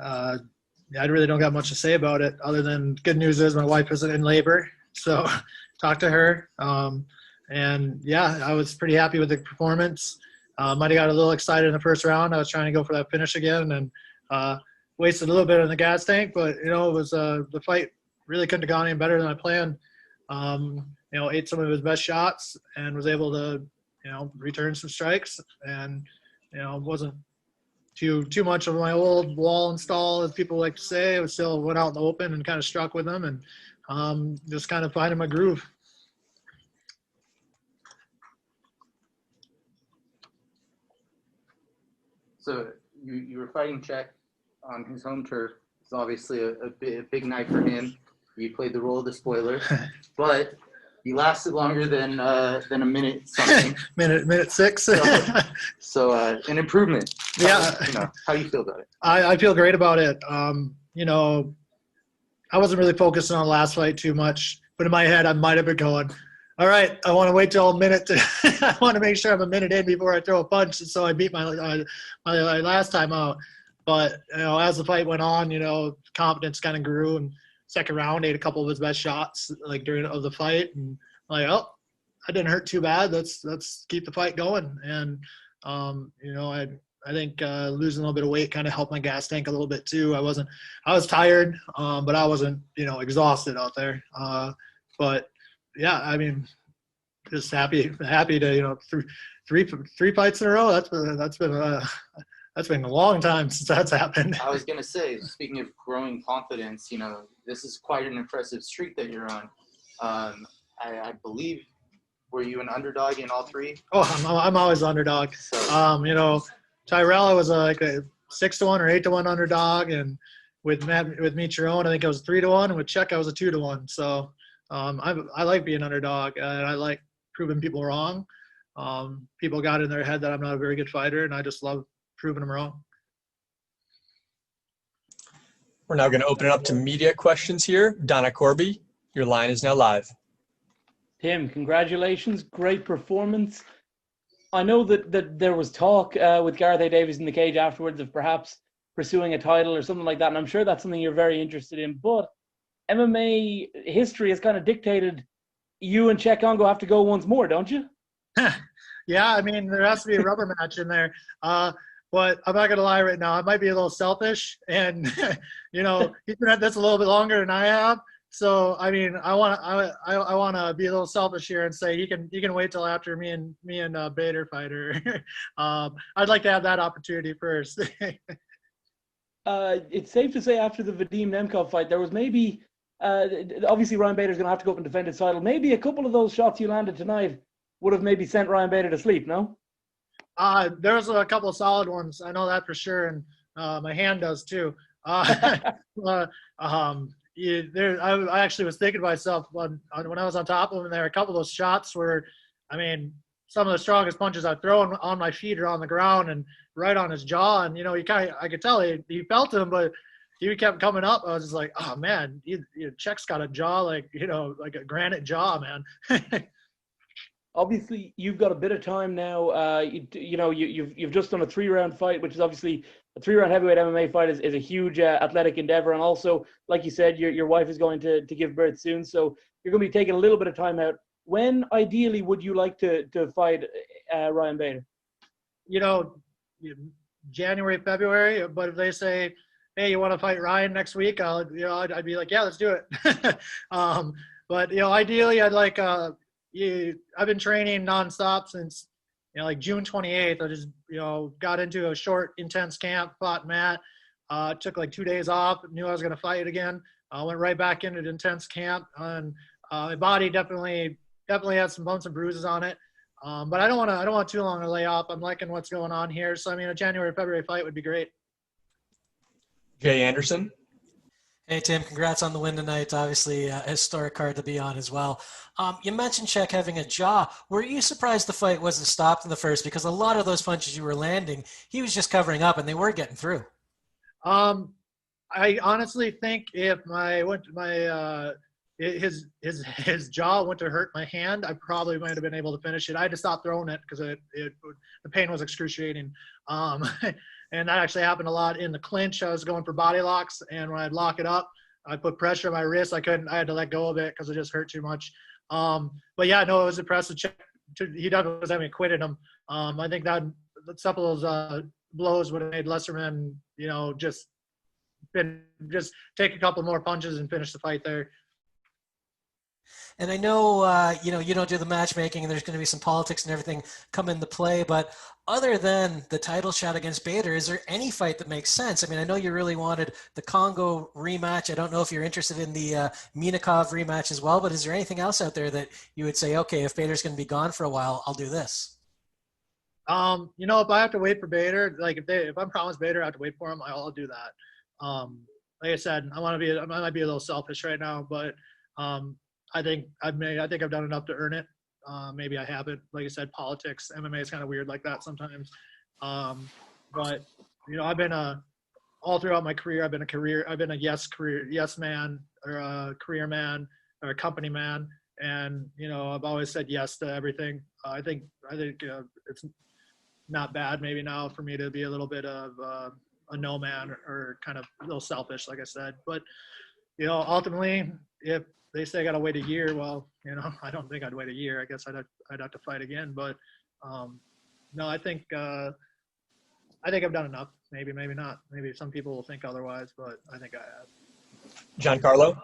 I really don't got much to say about it other than good news is my wife isn't in labor. So talk to her. And yeah, I was pretty happy with the performance. Might have got a little excited in the first round. I was trying to go for that finish again and wasted a little bit in the gas tank, but it was the fight really couldn't have gone any better than I planned. Ate some of his best shots and was able to, return some strikes and, wasn't too much of my old wall install, as people like to say. I still went out in the open and kind of struck with them and just kind of finding my groove. So you were fighting Cheick on his home turf. It's obviously a big night for him. You played the role of the spoiler, but you lasted longer than a minute something. minute 6. So an improvement. Yeah. How do you feel about it? I feel great about it. I wasn't really focusing on the last fight too much, but in my head I might have been going, all right, I want to wait till a minute I want to make sure I'm a minute in before I throw a punch. And so I beat my last time out. But, as the fight went on, confidence kind of grew, and second round, ate a couple of his best shots during the fight. And I didn't hurt too bad. Let's keep the fight going. And, I think losing a little bit of weight kind of helped my gas tank a little bit too. I was tired, but I wasn't, exhausted out there. But yeah, I mean, just happy to, three fights in a row. That's been a long time since that's happened. I was going to say, speaking of growing confidence, this is quite an impressive streak that you're on. I believe, were you an underdog in all three? Oh, I'm always underdog. So. Tyrell, I was like a 6-1 or 8-1 underdog, and with Mitrione, I think I was 3-1, and with Cheick, I was a 2-1. So I like being underdog, and I like proving people wrong. People got in their head that I'm not a very good fighter, and I just love proving them wrong. We're now going to open it up to media questions here. Donna Corby, your line is now live. Tim, congratulations. Great performance. I know that there was talk with Gareth A. Davies in the cage afterwards of perhaps pursuing a title or something like that, and I'm sure that's something you're very interested in. But MMA history has kind of dictated you and Cheick Kongo have to go once more, don't you? Yeah, I mean, there has to be a rubber match in there. But I'm not going to lie right now. I might be a little selfish, and, he's been at this a little bit longer than I have. So, I mean, I want to be a little selfish here and say he can wait till after me and Bader fighter. I'd like to have that opportunity first. It's safe to say after the Vadim Nemkov fight, there was maybe obviously Ryan Bader's going to have to go up and defend his title. Maybe a couple of those shots you landed tonight would have maybe sent Ryan Bader to sleep. No. There was a couple of solid ones. I know that for sure, and my hand does too. I actually was thinking to myself when I was on top of him, there were a couple of those shots where, I mean, some of the strongest punches I've thrown on my feet are on the ground and right on his jaw. And, I could tell he felt him, but he kept coming up. I was just like, oh man, Cheick's got a jaw like a granite jaw, man. Obviously, you've got a bit of time now. You've just done a 3-round fight, which is obviously a 3-round heavyweight MMA fight is a huge athletic endeavor. And also, like you said, your wife is going to give birth soon. So you're going to be taking a little bit of time out. When, ideally, would you like to fight Ryan Bader? January, February. But if they say, hey, you want to fight Ryan next week? I'd be like, yeah, let's do it. But, ideally, I'd like I've been training nonstop since, like June 28th. I just, got into a short, intense camp, fought Matt, took like 2 days off, knew I was going to fight again. Went right back into the intense camp, and my body definitely has some bumps and bruises on it. But I don't want too long to lay off. I'm liking what's going on here. So, I mean, a January, February fight would be great. Jay Anderson. Hey, Tim, congrats on the win tonight. Obviously, a historic card to be on as well. You mentioned Cheick having a jaw. Were you surprised the fight wasn't stopped in the first? Because a lot of those punches you were landing, he was just covering up, and they were getting through. I honestly think if his jaw went to hurt my hand, I probably might have been able to finish it. I had to stop throwing it because the pain was excruciating. And that actually happened a lot in the clinch. I was going for body locks, and when I'd lock it up, I put pressure on my wrist. I had to let go of it because it just hurt too much. But yeah, no, it was impressive. He definitely was having quitted him. I think that some of those blows would have made Lesserman, just take a couple more punches and finish the fight there. And I know, you don't do the matchmaking, and there's going to be some politics and everything come into play. But other than the title shot against Bader, is there any fight that makes sense? I mean, I know you really wanted the Kongo rematch. I don't know if you're interested in the Minakov rematch as well. But is there anything else out there that you would say, okay, if Bader's going to be gone for a while, I'll do this? If I have to wait for Bader, like if I'm promised Bader, I have to wait for him. I'll do that. Like I said, I might be a little selfish right now, but I think I've done enough to earn it. Maybe I haven't. Like I said, politics, MMA is kind of weird like that sometimes. But I've been all throughout my career. I've been a yes man, or a career man, or a company man, and I've always said yes to everything. I think it's not bad maybe now for me to be a little bit of a no man, or kind of a little selfish, like I said. But ultimately, if they say I got to wait a year, well, I don't think I'd wait a year. I guess I'd have to fight again. But no, I think I've done enough. Maybe not. Maybe some people will think otherwise, but I think I have. Giancarlo?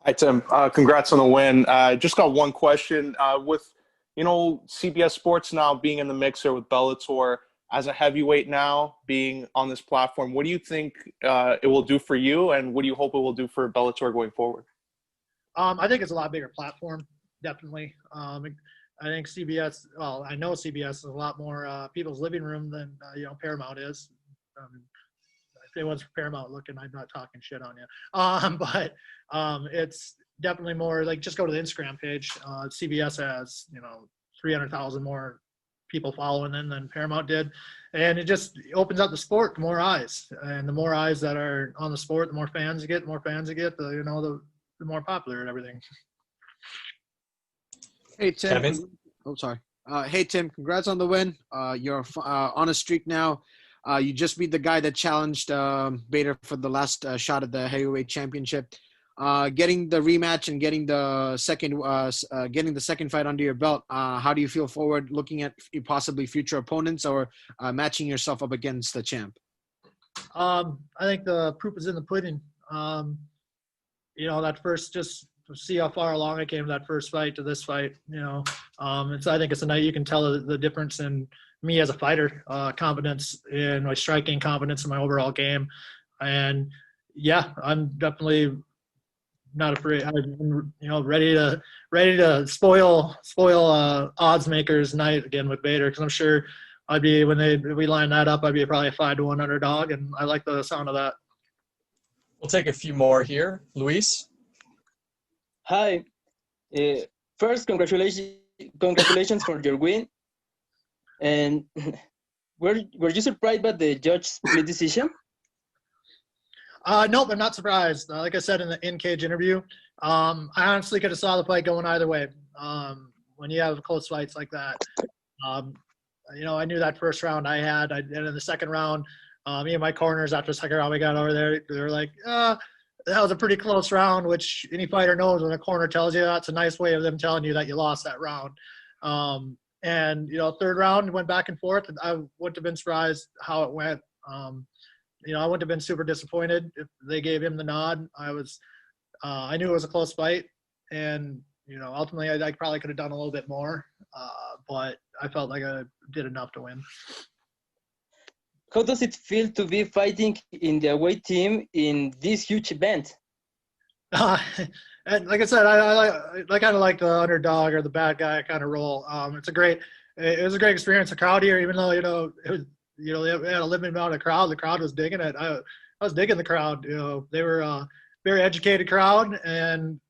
Hi, Tim. Congrats on the win. Just got one question. With CBS Sports now being in the mixer with Bellator, as a heavyweight now being on this platform, what do you think it will do for you, and what do you hope it will do for Bellator going forward? I think it's a lot bigger platform, definitely. I think CBS, well, I know CBS is a lot more people's living room than, Paramount is. If anyone's for Paramount looking, I'm not talking shit on you. But it's definitely more like, just go to the Instagram page. CBS has, 300,000 more people following them than Paramount did. And it just opens up the sport to more eyes. And the more eyes that are on the sport, the more fans you get, the more popular and everything. Hey, Tim. Kevin? Oh, sorry. Hey, Tim, congrats on the win. You're on a streak now. You just beat the guy that challenged Bader for the last shot at the heavyweight championship. Getting the rematch and getting the second fight under your belt, how do you feel forward looking at possibly future opponents, or matching yourself up against the champ? I think the proof is in the pudding. That first, just to see how far along I came that first fight to this fight, I think it's a night you can tell the difference in me as a fighter, confidence in my striking, confidence in my overall game. And yeah, I'm definitely not afraid. I'm, ready to spoil odds makers night again with Bader, because I'm sure I'd be, if we line that up, I'd be probably a 5-1 underdog, and I like the sound of that. We'll take a few more here. Luis? Hi. First, congratulations for your win. And were you surprised by the judge's split decision? Nope, I'm not surprised. Like I said in the in-cage interview, I honestly could have saw the fight going either way. When you have close fights like that, I knew that first round and in the second round, me and my corners, after the second round we got over there, they were like, that was a pretty close round, which any fighter knows when a corner tells you that's a nice way of them telling you that you lost that round. And, third round went back and forth, and I wouldn't have been surprised how it went. I wouldn't have been super disappointed if they gave him the nod. I knew it was a close fight, and, ultimately I probably could have done a little bit more, but I felt like I did enough to win. How does it feel to be fighting in the away team in this huge event? And like I said, I kind of like the underdog or the bad guy kind of role. It was a great experience. The crowd here, even though it was, they had a limited amount of crowd, the crowd was digging it. I was digging the crowd. They were a very educated crowd, and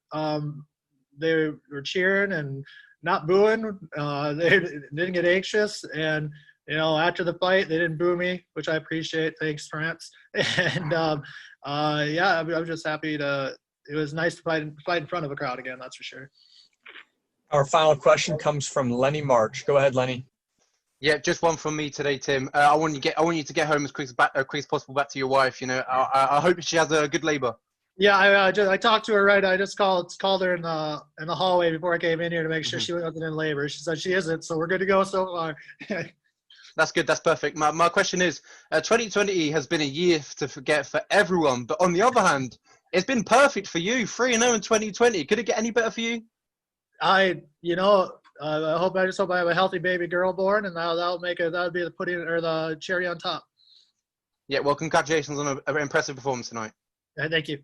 they were cheering and not booing. They didn't get anxious, and after the fight, they didn't boo me, which I appreciate. Thanks, France. And yeah, I'm just happy it was nice to fight in front of a crowd again, that's for sure. Our final question comes from Lenny March. Go ahead, Lenny. Yeah, just one from me today, Tim. I want you to get home as quick as possible back to your wife. You know, I hope she has a good labor. Yeah, I talked to her right. I just called her in the hallway before I came in here to make sure she wasn't in labor. She said she isn't, so we're good to go so far. That's good. That's perfect. My question is, 2020 has been a year to forget for everyone, but on the other hand, it's been perfect for you. 3-0 in 2020. Could it get any better for you? I just hope I have a healthy baby girl born, and that'll be the pudding or the cherry on top. Yeah. Well, congratulations on an impressive performance tonight. Thank you.